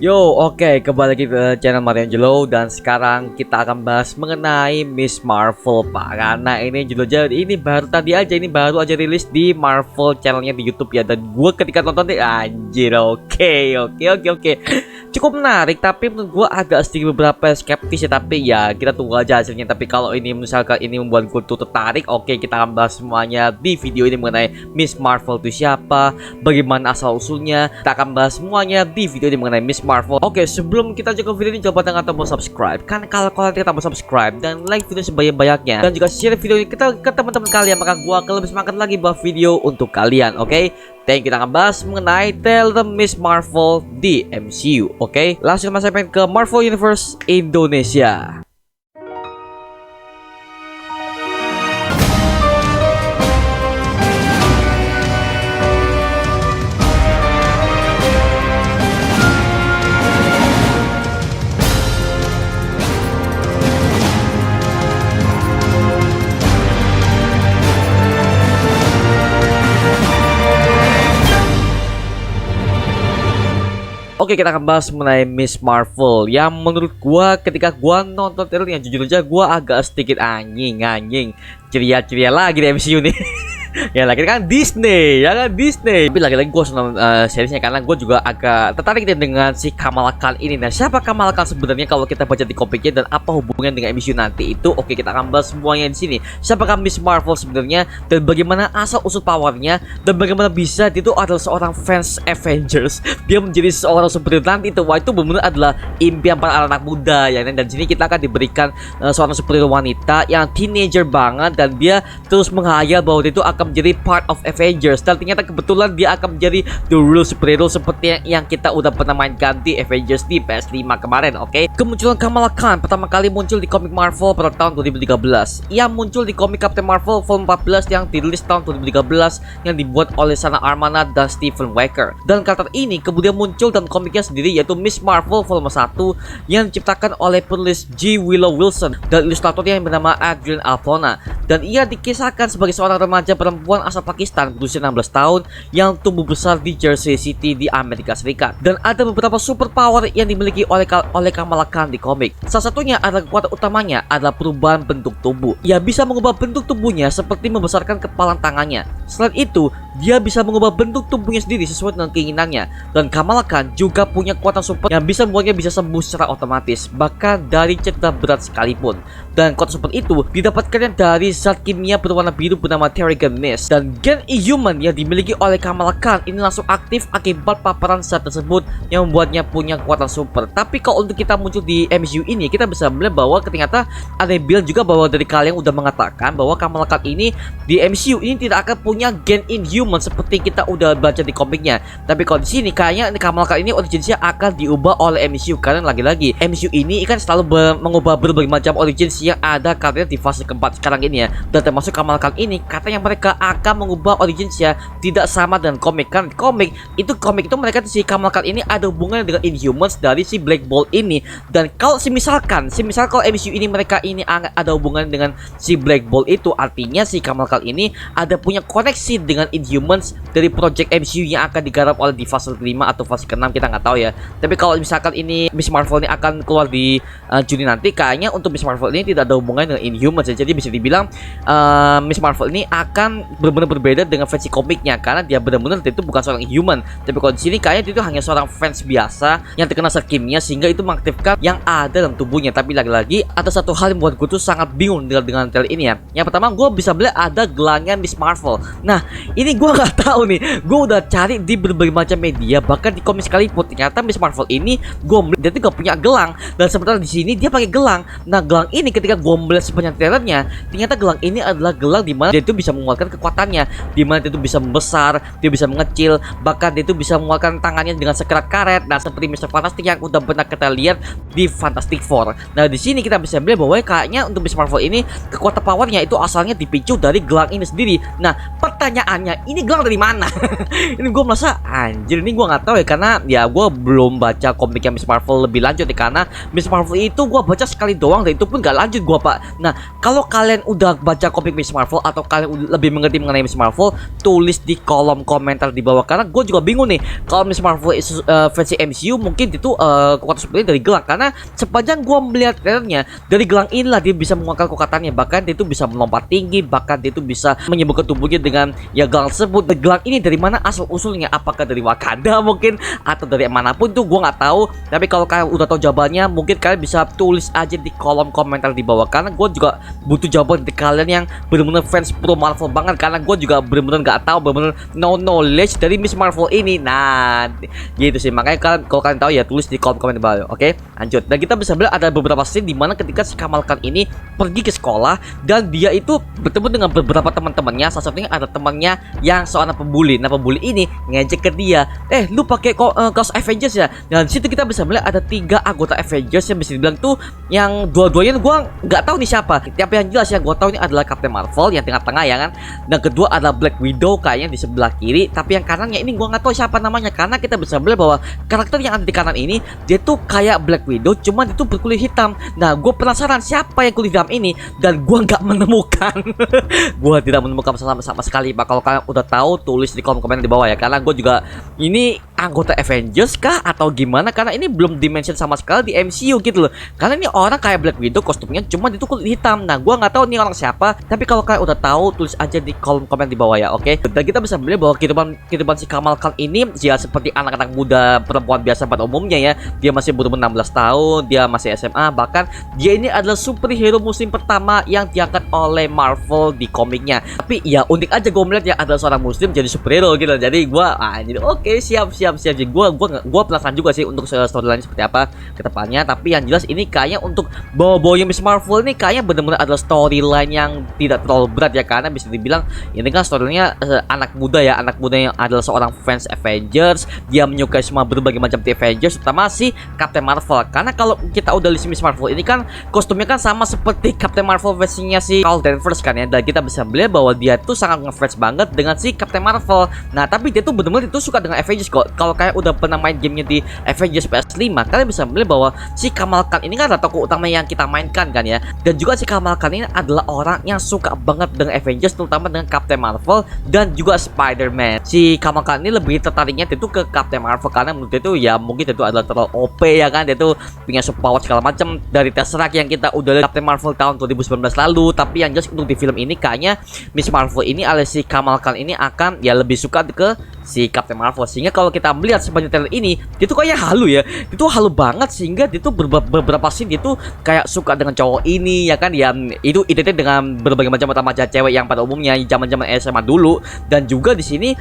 Yo, oke, kembali lagi ke channel Mariangelo dan sekarang kita akan bahas mengenai Miss Marvel, Pak. Karena ini judulnya ini baru aja rilis di Marvel channelnya di YouTube ya. Dan gue ketika nonton nih anjir, oke. Cukup menarik, tapi menurut gue agak sedikit beberapa skeptis ya. Tapi ya kita tunggu aja hasilnya. Tapi kalau ini misalkan ini membuat gue tuh tertarik, oke, kita akan bahas semuanya di video ini mengenai Miss Marvel itu siapa, bagaimana asal usulnya. Kita akan bahas semuanya di video ini mengenai Miss Marvel. Oke, sebelum kita juga video ini, coba tekan tombol subscribe. Kan kalau kalian tidak tombol subscribe dan like video sebanyak-banyaknya dan juga share video ini ke teman-teman kalian, maka gua akan lebih semangat lagi buat video untuk kalian. Oke, dan kita akan bahas mengenai trailer Miss Marvel di MCU. Oke, langsung masuk ke Marvel Universe Indonesia. Oke, kita akan bahas mengenai Miss Marvel yang menurut gua ketika gua nonton trailernya, jujur aja gua agak sedikit anjing ceria lagi di MCU nih. Ya lagi kan Disney, Tapi lagi-lagi gue senang seriesnya karena gue juga agak tertarik dengan si Kamala Khan ini. Nah, siapa Kamala Khan sebenarnya kalau kita baca di komiknya dan apa hubungannya dengan MCU nanti itu? Oke, kita akan bahas semuanya di sini. Siapakah Miss Marvel sebenarnya dan bagaimana asal usul powernya dan bagaimana bisa dia itu adalah seorang fans Avengers. Dia menjadi seorang superhero nanti itu. Wah, itu benar-benar adalah impian para anak muda ya. Dan di sini kita akan diberikan seorang superhero wanita yang teenager banget dan dia terus menghayal bahwa dia itu akan menjadi part of Avengers dan ternyata kebetulan dia akan menjadi the real superhero seperti yang kita udah pernah mainkan di Avengers di PS5 kemarin. Oke, kemunculan Kamala Khan pertama kali muncul di komik Marvel pada tahun 2013. Ia muncul di komik Captain Marvel volume 14 yang dirilis tahun 2013 yang dibuat oleh Sana Armana dan Stephen Waker. Dan karakter ini kemudian muncul dalam komiknya sendiri yaitu Miss Marvel volume 1 yang diciptakan oleh penulis G. Willow Wilson dan ilustratornya yang bernama Adrian Alphona. Dan ia dikisahkan sebagai seorang remaja perempuan asal Pakistan berusia 16 tahun yang tumbuh besar di Jersey City di Amerika Serikat. Dan ada beberapa superpower yang dimiliki oleh Kamala Khan di komik. Salah satunya adalah kekuatan utamanya adalah perubahan bentuk tubuh. Ia bisa mengubah bentuk tubuhnya seperti membesarkan kepala tangannya. Selain itu, dia bisa mengubah bentuk tubuhnya sendiri sesuai dengan keinginannya. Dan Kamala Khan juga punya kekuatan super yang bisa membuatnya bisa sembuh secara otomatis, bahkan dari cedera berat sekalipun. Dan kekuatan super itu didapatkannya dari zat kimia berwarna biru bernama Terrigen Mist. Dan gen Inhuman yang dimiliki oleh Kamala Khan ini langsung aktif akibat paparan zat tersebut yang membuatnya punya kekuatan super. Tapi kalau untuk kita muncul di MCU ini, kita bisa melihat bahwa ternyata ada yang bilang juga bahwa dari kalian udah mengatakan bahwa Kamala Khan ini di MCU ini tidak akan punya gen Inhuman seperti kita udah baca di komiknya. Tapi kalau di sini kayaknya Kamala Khan ini originnya akan diubah oleh MCU karena lagi-lagi MCU ini kan selalu mengubah berbagai macam origins yang ada katanya di fase keempat sekarang ini ya. Dan termasuk Kamala Khan ini katanya mereka akan mengubah originsnya tidak sama dengan komik. Kan komik itu mereka si Kamala Khan ini ada hubungannya dengan Inhumans dari si Black Bolt ini. Dan kalau misalkan kalau MCU ini mereka ini ada hubungan dengan si Black Bolt itu, artinya si Kamala Khan ini ada punya koneksi dengan Inhumans dari project MCU yang akan digarap oleh di fase kelima atau fase ke-6, kita nggak tahu ya. Tapi kalau misalkan ini Miss Marvel ini akan keluar di Juni nanti, kayaknya untuk Miss Marvel ini tidak ada hubungan dengan Inhumans ya. Jadi bisa dibilang Miss Marvel ini akan benar-benar berbeda dengan versi komiknya karena dia benar-benar itu bukan seorang Inhuman. Tapi kalau di sini kayaknya dia itu hanya seorang fans biasa yang terkena zat kimia sehingga itu mengaktifkan yang ada dalam tubuhnya. Tapi lagi-lagi ada satu hal yang membuat gue tuh sangat bingung dengan trailer ini ya. Yang pertama, gue bisa melihat ada gelangnya Miss Marvel. Nah, ini gue nggak tahu nih. Gue udah cari di berbagai macam media, bahkan di komik sekalipun. Ternyata Miss Marvel ini gue melihat dia tuh gak punya gelang. Dan sementara di sini dia pakai gelang. Nah, gelang ini ketika gue melihat sepanjang trailernya, ternyata gelang ini adalah gelang dimana dia itu bisa mengeluarkan kekuatannya, dimana dia itu bisa membesar, dia bisa mengecil, bahkan dia itu bisa mengeluarkan tangannya dengan sekerat karet. Nah, seperti Mr. Fantastic yang udah pernah kita lihat di Fantastic Four. Nah, di sini kita bisa melihat bahwa kayaknya untuk Miss Marvel ini kekuatan powernya itu asalnya dipicu dari gelang ini sendiri. Nah, pertanyaannya ini gelang dari mana? Ini gue merasa anjir, ini gue nggak tahu ya, karena ya gue belum baca komiknya Miss Marvel lebih lanjut ya, karena Miss Marvel itu gue baca sekali doang dan itu pun gak lanjut gue, Pak. Nah, kalau kalian udah baca komik Miss Marvel atau kalian lebih mengerti mengenai Miss Marvel, tulis di kolom komentar di bawah, karena gue juga bingung nih kalau Miss Marvel versi MCU mungkin itu kekuatan seperti dari gelang, karena sepanjang gue melihat trailernya dari gelang inilah dia bisa menguatkan kekuatannya, bahkan dia itu bisa melompat tinggi, bahkan dia itu bisa menyembuhkan tubuhnya dengan ya gelang tersebut. Gelang ini dari mana asal usulnya? Apakah dari Wakanda mungkin atau dari manapun tuh gue nggak tahu. Tapi kalau kalian udah tahu jawabannya, mungkin kalian bisa tulis aja di kolom komentar di bawah, karena gue juga butuh jawaban dari kalian yang benar-benar fans pro Marvel banget, karena gue juga benar-benar nggak tahu, benar-benar no knowledge dari Miss Marvel ini. Nah, gitu sih, makanya kalian kalau kalian tahu ya tulis di kolom komentar di bawah. Oke, lanjut. Dan kita bisa melihat ada beberapa scene di mana ketika si Kamal Khan ini pergi ke sekolah dan dia itu bertemu dengan beberapa teman-temannya. Salah satunya ada temannya yang seorang pembuli. Nah, pembuli ini ngejek ke dia, lu pakai kaos Avengers ya? Dan situ kita bisa melihat ada 3 anggota Avengers yang bisa dibilang tuh yang dua-duanya gua nggak tahu nih siapa. Tapi yang jelas ya gua tahu ini adalah Captain Marvel yang tengah-tengah ya kan. Dan kedua adalah Black Widow kayaknya di sebelah kiri. Tapi yang kanannya ini gua nggak tahu siapa namanya, karena kita bisa melihat bahwa karakter yang ada di kanan ini dia tuh kayak Black Widow, cuman itu berkulit hitam. Nah, gue penasaran siapa yang kulit hitam ini dan gue nggak menemukan. Gue tidak menemukan sama sekali, Pak. Kalau kalian udah tahu tulis di kolom komentar di bawah ya, karena gue juga ini anggota Avengers kah atau gimana, karena ini belum dimention sama sekali di MCU gitu loh. Karena ini orang kayak Black Widow kostumnya cuma itu kulit hitam. Nah, gue nggak tahu nih orang siapa, tapi kalau kalian udah tahu tulis aja di kolom komentar di bawah ya, oke? Dan kita bisa melihat bahwa kehidupan si Kamal Khan ini ya seperti anak-anak muda perempuan biasa pada umumnya ya. Dia masih berumur 16 tahun, dia masih SMA, bahkan dia ini adalah superhero muslim pertama yang diangkat oleh Marvel di komiknya. Tapi ya unik aja gue melihat ya adalah seorang muslim jadi superhero gitu. Jadi gue jadi oke, siap. Jadi gue penasaran juga sih untuk storyline seperti apa ke depannya. Tapi yang jelas ini kayaknya untuk bawa-bawanya Miss Marvel ini kayaknya benar-benar adalah storyline yang tidak terlalu berat ya, karena bisa dibilang ini kan storyline anak muda ya, anak muda yang adalah seorang fans Avengers. Dia menyukai semua berbagai macam The Avengers, terutama si Captain Marvel. Karena kalau kita udah lihat Miss Marvel ini kan kostumnya kan sama seperti Captain Marvel versinya si Carol Danvers kan ya. Dan kita bisa melihat bahwa dia tuh sangat ngefans banget dengan si Captain Marvel. Nah, tapi dia tuh benar-benar itu suka dengan Avengers kok. Kalau kayak udah pernah main gamenya di Avengers PS5, kalian bisa melihat bahwa si Kamal Khan ini kan adalah tokoh utama yang kita mainkan kan ya. Dan juga si Kamal Khan ini adalah orang yang suka banget dengan Avengers, terutama dengan Captain Marvel dan juga Spider-Man. Si Kamal Khan ini lebih tertariknya itu ke Captain Marvel karena menurut dia itu ya mungkin itu adalah terlalu OP ya kan. Dia tuh punya super power segala macam dari Tesseract yang kita udah lihat Captain Marvel tahun 2019 lalu. Tapi yang jelas untuk di film ini kayaknya Miss Marvel ini alias si Kamal Khan ini akan ya lebih suka ke si Captain Marvel. Sehingga kalau kita melihat sepanjang trailer ini, dia tuh kayaknya halu ya. Dia tuh halu banget sehingga dia tuh beberapa scene dia tuh kayak suka dengan cowok ini ya kan. Ya itu identik dengan berbagai macam remaja cewek yang pada umumnya zaman-zaman SMA dulu. Dan juga di sini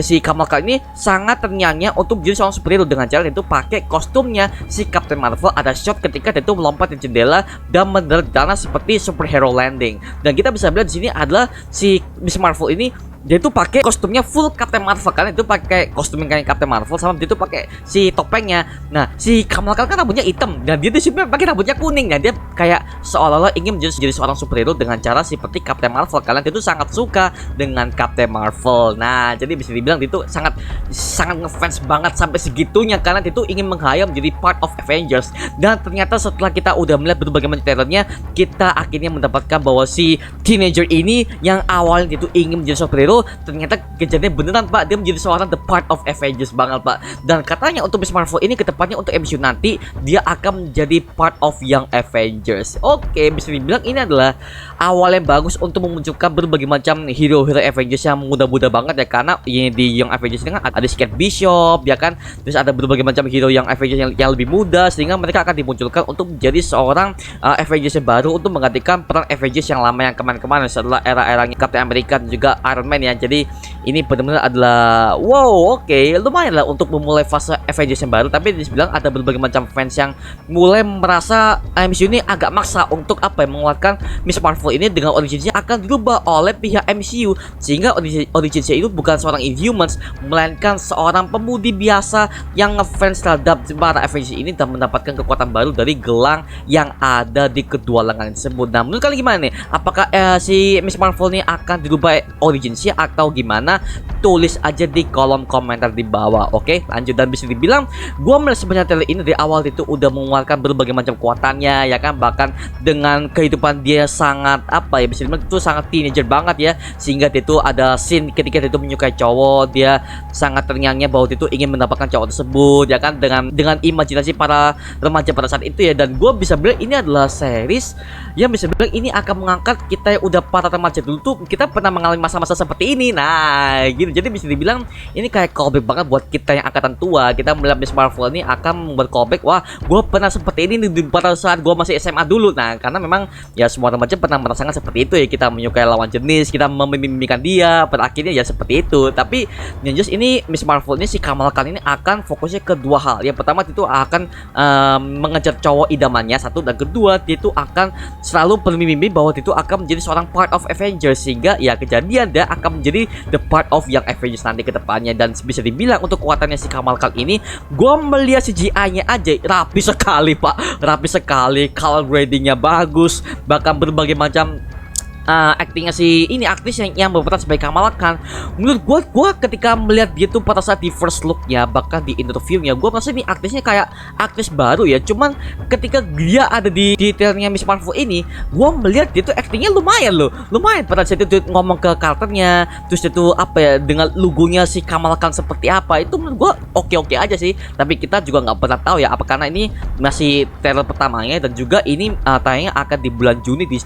si Kamal Khan ini sangat ternyanya untuk jadi seorang superhero dengan cara itu pakai kostumnya si Captain Marvel. Ada shot ketika dia tuh melompat di jendela dan mendarat di tanah seperti superhero landing. Dan kita bisa melihat di sini adalah si Miss Marvel ini dia tuh pakai kostumnya full Captain Marvel, kan itu pakai kostum yang kayak Captain Marvel sama dia tuh pakai si topengnya. Nah, si Kamal Khan kan rambutnya hitam dan dia tuh sebenarnya pakai rambutnya kuning. Nah, dia kayak seolah-olah ingin menjadi seorang superhero dengan cara seperti Captain Marvel karena dia tuh sangat suka dengan Captain Marvel. Nah, jadi bisa dibilang dia tuh sangat ngefans banget sampai segitunya karena dia tuh ingin menghayal menjadi part of Avengers. Dan ternyata setelah kita udah melihat berbagai macam trailernya, kita akhirnya mendapatkan bahwa si teenager ini yang awalnya dia tuh ingin menjadi superhero ternyata kejadian beneran, Pak. Dia menjadi seorang the part of Avengers banget, Pak. Dan katanya untuk Miss Marvel ini kedepannya untuk MCU nanti dia akan menjadi part of Young Avengers. Oke, bisa dibilang ini adalah awal yang bagus untuk memunculkan berbagai macam hero-hero Avengers yang muda-muda banget ya, karena ini di Young Avengers ini kan ada Scarlet Bishop ya kan, terus ada berbagai macam hero yang Avengers yang lebih muda, sehingga mereka akan dimunculkan untuk menjadi seorang Avengers yang baru untuk menggantikan peran Avengers yang lama yang kemarin-kemarin setelah era-eranya Captain America dan juga Iron Man ya. Jadi ini benar-benar adalah wow, oke, lumayan lah untuk memulai fase Avengers yang baru. Tapi dibilang ada berbagai macam fans yang mulai merasa MCU ini agak maksa untuk menguatkan Miss Marvel ini dengan originnya akan dirubah oleh pihak MCU, sehingga originnya itu bukan seorang Inhumans melainkan seorang pemudi biasa yang ngefans terhadap para Avengers ini dan mendapatkan kekuatan baru dari gelang yang ada di kedua lengan tersebut. Nah, menurut kalian gimana nih? Apakah si Miss Marvel ini akan dirubah originnya sih atau gimana? Tulis aja di kolom komentar di bawah. Oke, lanjut. Dan bisa dibilang gue melihat sebenarnya trailer ini dari awal itu udah mengeluarkan berbagai macam kekuatannya ya kan, bahkan dengan kehidupan dia sangat apa ya, bisa dibilang itu sangat teenager banget ya, sehingga dia itu ada scene ketika dia itu menyukai cowok, dia sangat terngiang-ngiang bahwa dia itu ingin mendapatkan cowok tersebut ya kan, dengan imajinasi para remaja pada saat itu ya. Dan gue bisa bilang ini adalah series yang bisa bilang ini akan mengangkat kita yang udah para remaja dulu tuh, kita pernah mengalami masa-masa seperti ini. Nah gitu, jadi bisa dibilang ini kayak callback banget buat kita yang angkatan tua. Kita melihat Miss Marvel ini akan membuat callback, wah gue pernah seperti ini pada saat gue masih SMA dulu. Nah karena memang ya semua remaja pernah merasakan seperti itu ya, kita menyukai lawan jenis, kita memimpikan dia, pada akhirnya ya seperti itu. Tapi yang jelas ini Miss Marvel ini, si Kamala Khan ini akan fokusnya ke dua hal. Yang pertama itu akan mengejar cowok idamannya, satu, dan kedua dia itu akan selalu bermimpi bahwa dia itu akan menjadi seorang part of Avengers, sehingga ya kejadian dia akan menjadi the part of yang Avengers nanti ke depannya. Dan bisa dibilang untuk kekuatannya si Kamala Khan ini, gue melihat CGI-nya aja rapi sekali pak, rapi sekali, color gradingnya bagus, bahkan berbagai macam actingnya si ini aktris yang berperan sebagai Kamala Khan. Menurut gua ketika melihat dia tuh pada saat di first looknya, bahkan di interviewnya, gua merasa ini aktrisnya kayak aktris baru ya. Cuman ketika dia ada di detailnya Miss Marvel ini, gua melihat dia tuh actingnya lumayan loh, lumayan. Pada saat itu ngomong ke karakternya, terus itu apa ya, dengan logonya si Kamala Khan seperti apa, itu menurut gua oke-oke aja sih. Tapi kita juga nggak pernah tahu ya, apa karena ini masih trailer pertamanya, dan juga ini tayangnya akan di bulan Juni di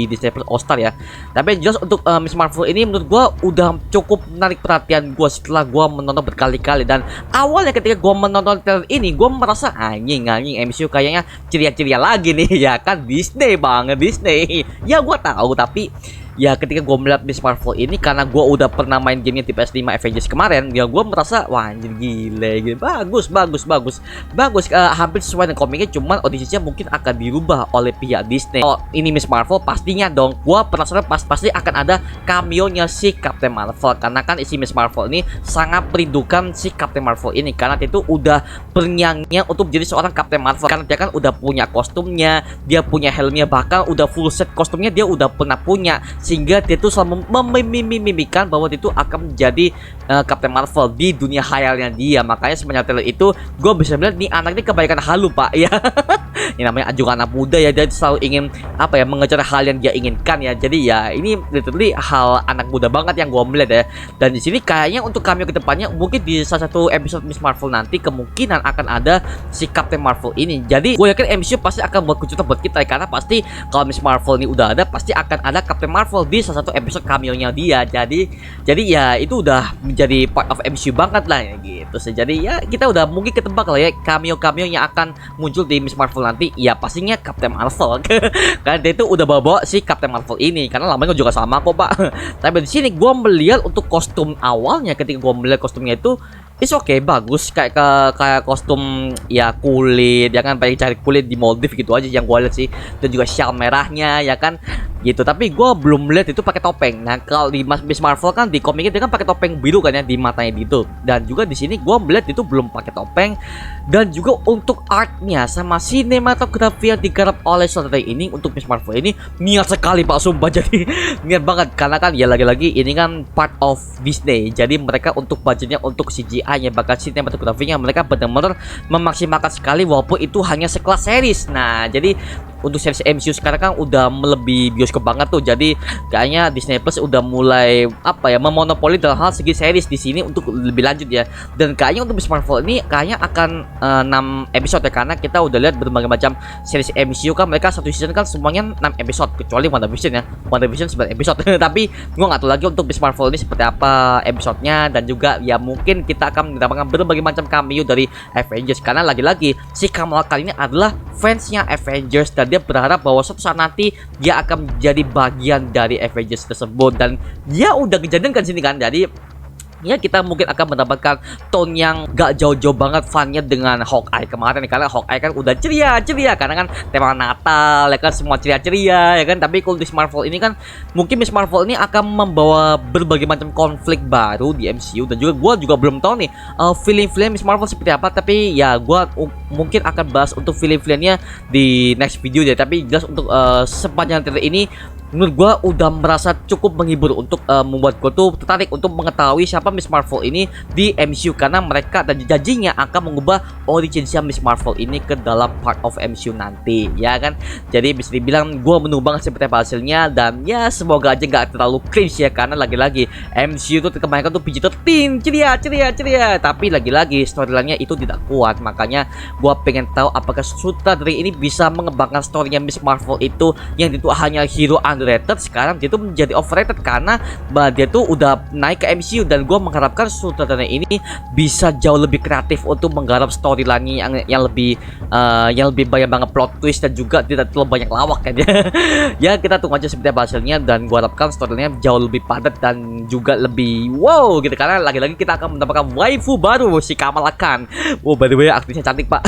Disney Plus All Star ya. Tapi yang jelas untuk Miss Marvel ini menurut gue udah cukup menarik perhatian gue setelah gue menonton berkali-kali. Dan awalnya ketika gue menonton trailer ini, gue merasa anjing MCU kayaknya ceria-ceria lagi nih ya kan, Disney banget, Disney. Ya gue tahu, tapi ya ketika gue melihat Miss Marvel ini, karena gue udah pernah main gamenya di PS5 Avengers kemarin, ya gue merasa wah anjir gile, bagus, hampir sesuai dengan komiknya. Cuman audisinya mungkin akan dirubah oleh pihak Disney. Oh ini Miss Marvel, pastinya dong gue penasaran pasti akan ada cameo-nya si Captain Marvel, karena kan isi Miss Marvel ini sangat merindukan si Captain Marvel ini, karena dia itu udah bernyanyi untuk jadi seorang Captain Marvel, karena dia kan udah punya kostumnya, dia punya helmnya, bahkan udah full set kostumnya dia udah pernah punya, sehingga dia tuh selalu memimpikan bahwa dia tuh akan menjadi Captain Marvel di dunia khayalnya dia. Makanya sebenarnya trailer itu gue bisa melihat nih anak ini kebaikan halu pak ya. Ini namanya juga anak muda ya, dia selalu ingin apa ya, mengejar hal yang dia inginkan ya. Jadi ya ini literally hal anak muda banget yang gue melihat ya. Dan di sini kayaknya untuk cameo kedepannya mungkin di salah satu episode Miss Marvel nanti kemungkinan akan ada si Captain Marvel ini. Jadi gue yakin MCU pasti akan buat kejutan buat kita ya, karena pasti kalau Miss Marvel ini udah ada, pasti akan ada Captain Marvel di salah satu episode cameo-nya dia. Jadi ya itu udah menjadi part of MCU banget lah ya gitu. Jadi ya kita udah mungkin ketebak lah ya cameo yang akan muncul di Miss Marvel nanti. Ya pastinya Captain Marvel. Karena dia itu udah bawa si Captain Marvel ini, karena lamanya juga sama kok pak. Tapi di sini gue melihat untuk kostum awalnya, ketika gue melihat kostumnya itu oke, bagus, kayak kostum ya kulit ya kan, paling cari kulit di Maldives gitu aja yang gue lihat sih. Dan juga shawl merahnya ya kan gitu. Tapi gue belum melihat itu pakai topeng. Nah kalau di Miss Marvel kan di komiknya dia kan pakai topeng biru kan ya di matanya gitu. Dan juga di sini gue melihat itu belum pakai topeng. Dan juga untuk artnya sama sinematografi yang digarap oleh saudara ini untuk Miss Marvel ini niat sekali pak, sumpah. Jadi niat banget, karena kan ya lagi-lagi ini kan part of Disney. Jadi mereka untuk budgetnya untuk CGI nya, bahkan sinematografinya mereka benar-benar memaksimalkan sekali, walaupun itu hanya sekelas series. Nah jadi untuk series MCU sekarang kan udah melebihi bioskop banget tuh. Jadi kayaknya Disney Plus udah mulai apa ya, memonopoli dalam hal segi series di sini untuk lebih lanjut ya. Dan kayaknya untuk Miss Marvel ini kayaknya akan 6 episode ya, karena kita udah lihat berbagai macam series MCU kan mereka satu season kan semuanya 6 episode, kecuali WandaVision ya. WandaVision 9 episode. Tapi gua nggak tahu lagi untuk Miss Marvel ini seperti apa episodenya. Dan juga ya mungkin kita akan mendapatkan berbagai macam cameo dari Avengers, karena lagi-lagi si Kamala Khan ini adalah fansnya Avengers, dan dia berharap bahwa suatu saat nanti dia akan menjadi bagian dari Avengers tersebut. Dan dia udah kejadian kan sini kan. Jadi ya kita mungkin akan mendapatkan tone yang gak jauh-jauh banget funnya dengan Hawkeye kemarin, karena Hawkeye kan udah ceria karena kan tema Natal ya kan, semua ceria ya kan. Tapi kalau di Miss Marvel ini kan mungkin Miss Marvel ini akan membawa berbagai macam konflik baru di MCU. Dan juga gue juga belum tahu nih film Miss Marvel seperti apa. Tapi ya gue mungkin akan bahas untuk film-filmnya di next video ya. Tapi jelas untuk sepanjang trailer ini menurut gua udah merasa cukup menghibur untuk membuat gua tuh tertarik untuk mengetahui siapa Miss Marvel ini di MCU, karena mereka dan janjinya akan mengubah originnya Miss Marvel ini ke dalam part of MCU nanti, ya kan. Jadi bisa dibilang gua menunggu banget seperti apa hasilnya, dan ya semoga aja nggak terlalu cringe ya, karena lagi-lagi MCU tuh kebanyakan tuh PG-13, ceria, tapi lagi-lagi storyline-nya itu tidak kuat. Makanya gua pengen tahu apakah sutradara ini bisa mengembangkan story-nya Miss Marvel itu yang itu hanya hero underrated, sekarang dia tuh menjadi overrated karena dia tuh udah naik ke MCU. Dan gue mengharapkan sutradara ini bisa jauh lebih kreatif untuk menggarap storyline yang lebih banyak banget plot twist dan juga tidak terlalu banyak lawak kan ya. Ya kita tunggu aja seperti apa hasilnya, dan gue harapkan storyline jauh lebih padat dan juga lebih wow gitu, karena lagi-lagi kita akan mendapatkan waifu baru, si Kamala Khan. Oh by the way aktrisnya cantik pak.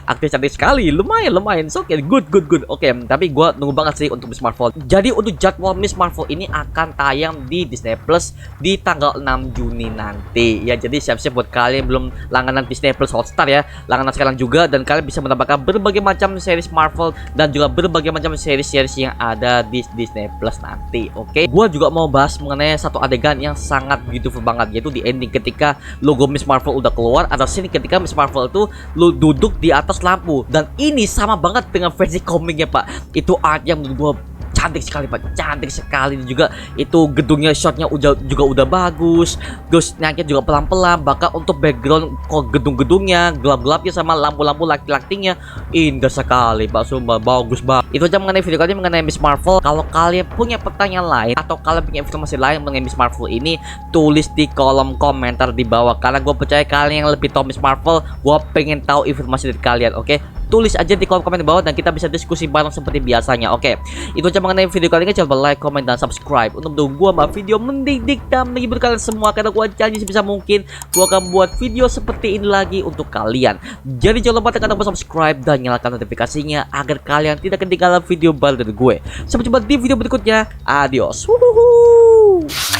Aktris cantik sekali, lumayan, so okay, good. Oke, tapi gue nunggu banget sih untuk Miss Marvel. Jadi untuk jadwal Miss Marvel ini akan tayang di Disney Plus di tanggal 6 Juni nanti. Ya, jadi siap-siap buat kalian belum langganan Disney Plus Hotstar ya, langganan sekarang juga, dan kalian bisa mendapatkan berbagai macam series Marvel dan juga berbagai macam series yang ada di Disney Plus nanti. Oke, gue juga mau bahas mengenai satu adegan yang sangat beautiful banget, yaitu di ending ketika logo Miss Marvel udah keluar. Ada scene ketika Miss Marvel itu lu duduk di atas lampu, dan ini sama banget dengan versi komiknya pak. Itu art yang menurut gua cantik sekali pak, cantik sekali. Dan juga itu gedungnya, shotnya juga udah bagus, terus naiknya juga pelan-pelan. Bahkan untuk background kok gedung-gedungnya, gelap-gelapnya sama lampu-lampu laki-lakinya indah sekali pak, sumpah bagus banget. Itu aja mengenai video kali ini mengenai Miss Marvel. Kalau kalian punya pertanyaan lain atau kalian punya informasi lain mengenai Miss Marvel ini, tulis di kolom komentar di bawah, karena gue percaya kalian yang lebih tahu Miss Marvel. Gue pengen tahu informasi dari kalian. Oke, tulis aja di kolom komentar di bawah dan kita bisa diskusi bareng seperti biasanya. Oke, itu aja mengenai video kali ini. Jangan lupa like, comment, dan subscribe untuk mendukung gua sama video mendidik dan menghibur kalian semua, karena gua janji sebisa mungkin gua akan buat video seperti ini lagi untuk kalian. Jadi jangan lupa tekan tombol subscribe dan nyalakan notifikasinya agar kalian tidak ketinggalan video baru dari gue. Sampai jumpa di video berikutnya. Adios. Wuhuhu.